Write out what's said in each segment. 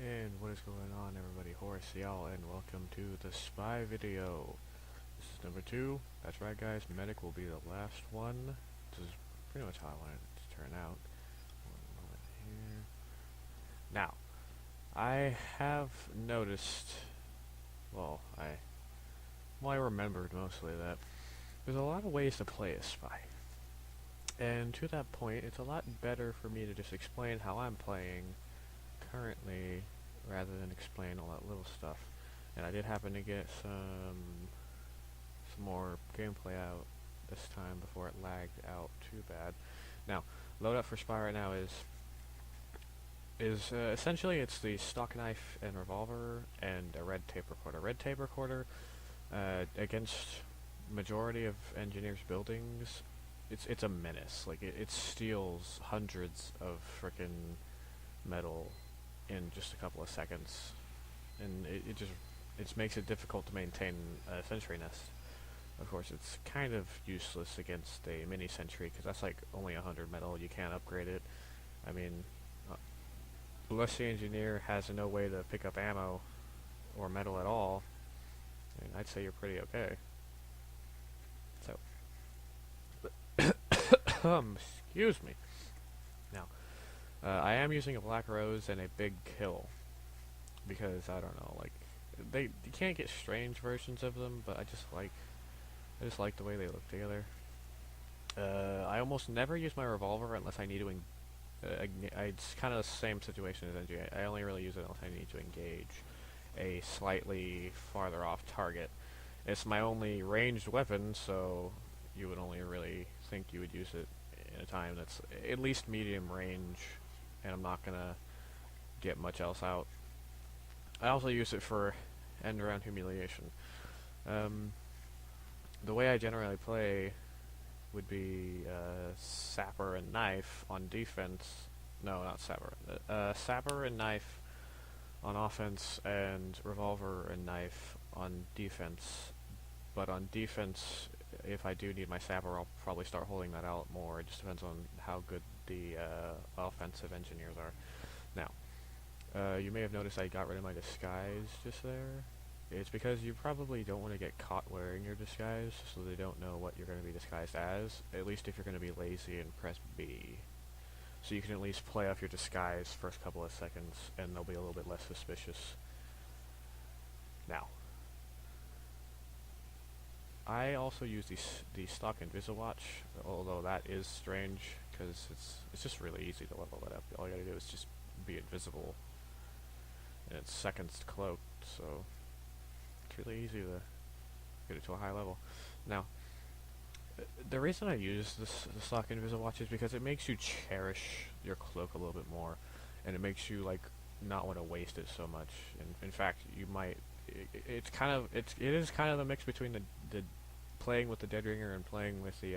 And what is going on, everybody? Horace y'all, and welcome to the spy video. This is number 2. That's right, guys. Medic will be the last one. This is pretty much how I wanted it to turn out. One moment here. Now, I have noticed. I remembered mostly that there's a lot of ways to play a spy. And to that point, it's a lot better for me to just explain how I'm playing currently rather than explain all that little stuff. And I did happen to get some more gameplay out this time before it lagged out too bad. Now, loadout for spy right now is essentially it's the stock knife and revolver and a red tape recorder. Red tape recorder against majority of engineers' buildings, it's a menace. Like it steals hundreds of frickin' metal in just a couple of seconds, and it makes it difficult to maintain a sentry nest. Of course, it's kind of useless against a mini sentry because that's like only 100 metal. You can't upgrade it. I mean, unless the engineer has no way to pick up ammo or metal at all, I mean, I'd say you're pretty okay. So, excuse me. Now, I am using a black rose and a big kill because I don't know, like you can't get strange versions of them, but I just like the way they look together. I almost never use my revolver unless I need to. It's kind of the same situation as NG. I only really use it unless I need to engage a slightly farther off target. It's my only ranged weapon, so you would only really think you would use it in a time that's at least medium range, and I'm not gonna get much else out. I also use it for end round humiliation. The way I generally play would be sapper and knife on defense. No, not sapper. Sapper and knife on offense, and revolver and knife on defense. But on defense, if I do need my sapper, I'll probably start holding that out more. It just depends on how good the offensive engineers are. Now, you may have noticed I got rid of my disguise just there. It's because you probably don't want to get caught wearing your disguise, so they don't know what you're going to be disguised as, at least if you're going to be lazy and press B. So you can at least play off your disguise first couple of seconds, and they'll be a little bit less suspicious. Now, I also use the stock Inviswatch, although that is strange, because it's just really easy to level it up. All you gotta do is just be invisible, and it's seconds to cloak, so it's really easy to get it to a high level. Now, the reason I use the stock Inviswatch is because it makes you cherish your cloak a little bit more, and it makes you like not want to waste it so much. And in fact, you might. It is kind of the mix between the playing with the Dead Ringer and playing with the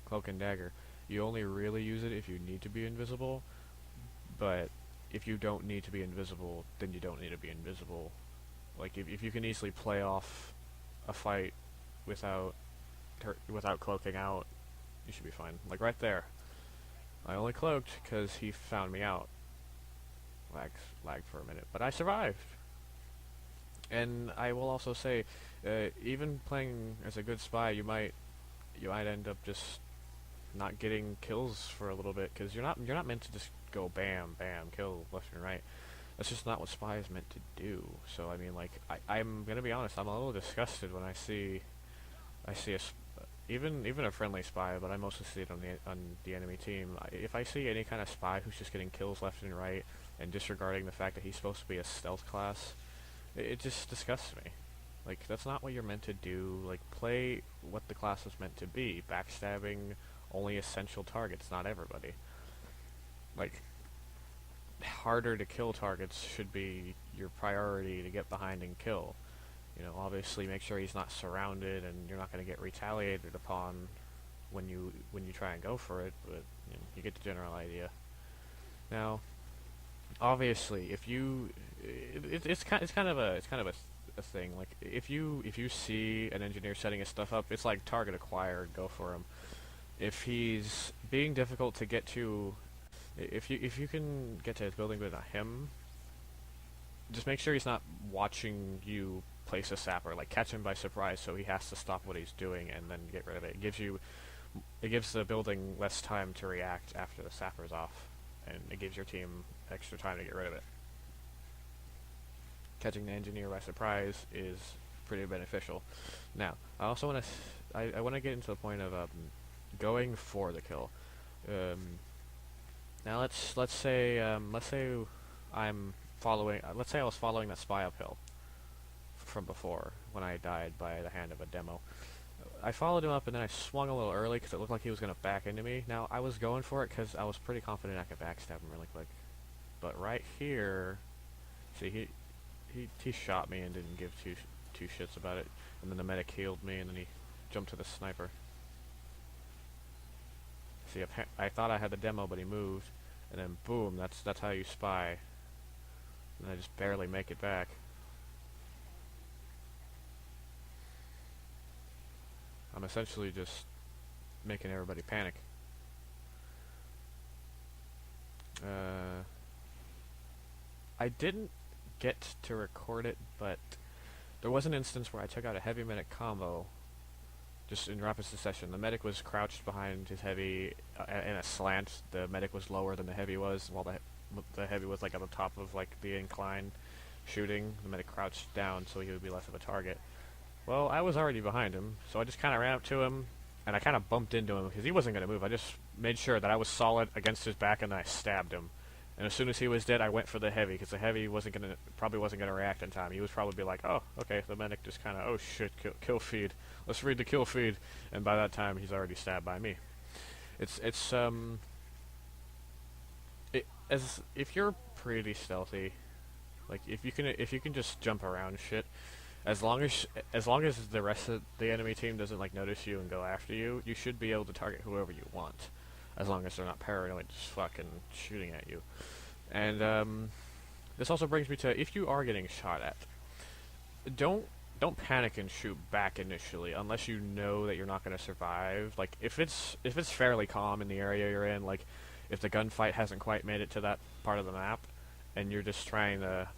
Cloak and Dagger. You only really use it if you need to be invisible, but if you don't need to be invisible, then you don't need to be invisible. Like if you can easily play off a fight without cloaking out, you should be fine. Like right there, I only cloaked because he found me out. Lagged for a minute, but I survived. And I will also say, even playing as a good spy, you might end up just not getting kills for a little bit, because you're not meant to just go bam bam kill left and right. That's just not what spy is meant to do. So I mean, like I'm gonna be honest, I'm a little disgusted when I see even a friendly spy, but I mostly see it on the enemy team. If I see any kind of spy who's just getting kills left and right and disregarding the fact that he's supposed to be a stealth class, it just disgusts me. Like, that's not what you're meant to do. Like, play what the class is meant to be. Backstabbing only essential targets, not everybody. Like, harder to kill targets should be your priority to get behind and kill. You know, obviously make sure he's not surrounded and you're not going to get retaliated upon when you try and go for it, but you get the general idea. Now, obviously, if you it's kind of a thing. Like if you see an engineer setting his stuff up, it's like target acquired. Go for him. If he's being difficult to get to, if you can get to his building but not him, just make sure he's not watching you place a sapper. Like catch him by surprise, so he has to stop what he's doing and then get rid of it. It gives the building less time to react after the sapper's off, and it gives your team extra time to get rid of it. Catching the engineer by surprise is pretty beneficial. Now, I also want to I want to get into the point of going for the kill. Now let's say I'm following. Let's say I was following that spy uphill from before when I died by the hand of a demo. I followed him up and then I swung a little early because it looked like he was going to back into me. Now I was going for it because I was pretty confident I could backstab him really quick. But right here, see he shot me and didn't give two shits about it. And then the medic healed me and then he jumped to the sniper. See, I thought I had the demo, but he moved, and then boom, that's how you spy. And I just barely make it back. I'm essentially just making everybody panic. I didn't get to record it, but there was an instance where I took out a heavy medic combo just in rapid succession. The medic was crouched behind his heavy in a slant. The medic was lower than the heavy was, while the heavy was like at the top of like the incline shooting. The medic crouched down so he would be less of a target. Well, I was already behind him, so I just kind of ran up to him, and I kind of bumped into him because he wasn't going to move. I just made sure that I was solid against his back, and then I stabbed him. And as soon as he was dead, I went for the heavy, because the heavy probably wasn't gonna react in time. He was probably be like, oh, okay, the medic just kind of, oh shit, kill feed. Let's read the kill feed. And by that time, he's already stabbed by me. If you're pretty stealthy, like if you can just jump around shit, as long as the rest of the enemy team doesn't like notice you and go after you, you should be able to target whoever you want, as long as they're not paranoid just fucking shooting at you. And this also brings me to, if you are getting shot at, don't panic and shoot back initially unless you know that you're not going to survive. Like if it's fairly calm in the area you're in, like if the gunfight hasn't quite made it to that part of the map and you're just trying to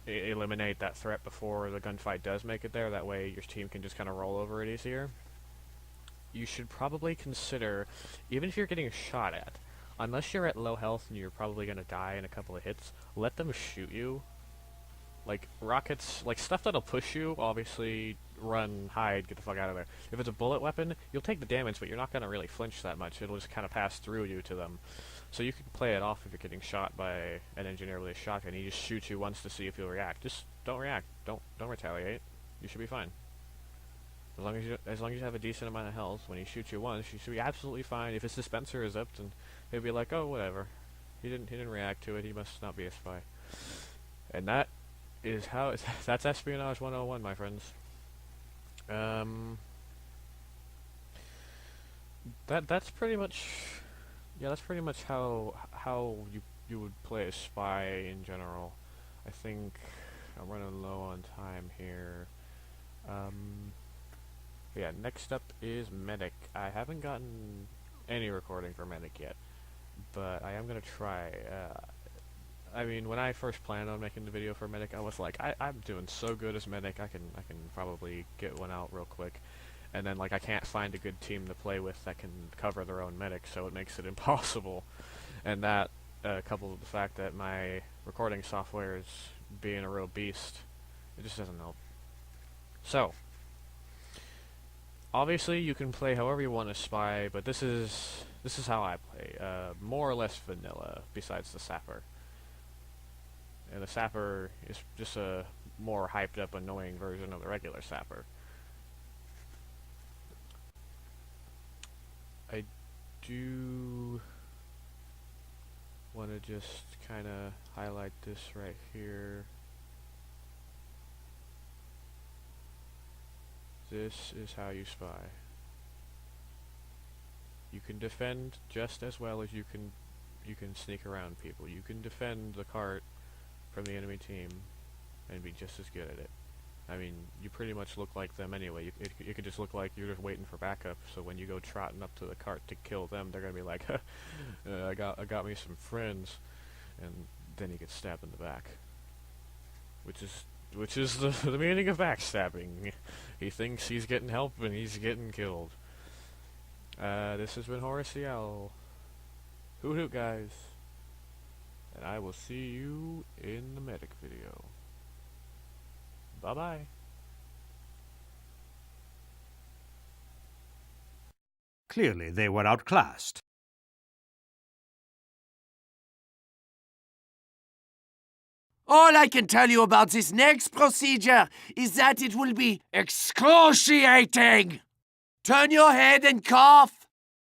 eliminate that threat before the gunfight does make it there, that way your team can just kind of roll over it easier, you should probably consider, even if you're getting shot at, unless you're at low health and you're probably going to die in a couple of hits, let them shoot you. Like rockets, like stuff that'll push you, obviously run, hide, get the fuck out of there. If it's a bullet weapon, you'll take the damage, but you're not going to really flinch that much. It'll just kind of pass through you to them. So you can play it off if you're getting shot by an engineer with a shotgun. He just shoots you once to see if you'll react. Just don't react. Don't retaliate. You should be fine. As long as you have a decent amount of health, when he shoots you once, you should be absolutely fine. If his dispenser is up, then he'll be like, oh, whatever. He didn't react to it. He must not be a spy. And that is how that's espionage 101, my friends. That's pretty much, yeah, that's pretty much how you would play a spy in general. I think I'm running low on time here. Yeah, next up is medic. I haven't gotten any recording for medic yet, but I am gonna try. I mean, when I first planned on making the video for medic, I was like, I'm doing so good as medic, I can probably get one out real quick. And then, like, I can't find a good team to play with that can cover their own medic, so it makes it impossible. And that, coupled with the fact that my recording software is being a real beast, it just doesn't help. So, obviously you can play however you want to spy, but this is how I play. More or less vanilla, besides the sapper. And the sapper is just a more hyped up, annoying version of the regular sapper. I do want to just kind of highlight this right here. This is how you spy. You can defend just as well as you can sneak around people. You can defend the cart from the enemy team and be just as good at it. I mean, you pretty much look like them anyway. You could just look like you're just waiting for backup, so when you go trotting up to the cart to kill them, they're gonna be like, I got me some friends, and then you get stabbed in the back. which is the meaning of backstabbing. He thinks he's getting help and he's getting killed. This has been Horace the Owl. Hoot hoot, guys. And I will see you in the medic video. Bye-bye. Clearly they were outclassed. All I can tell you about this next procedure is that it will be excruciating. Turn your head and cough.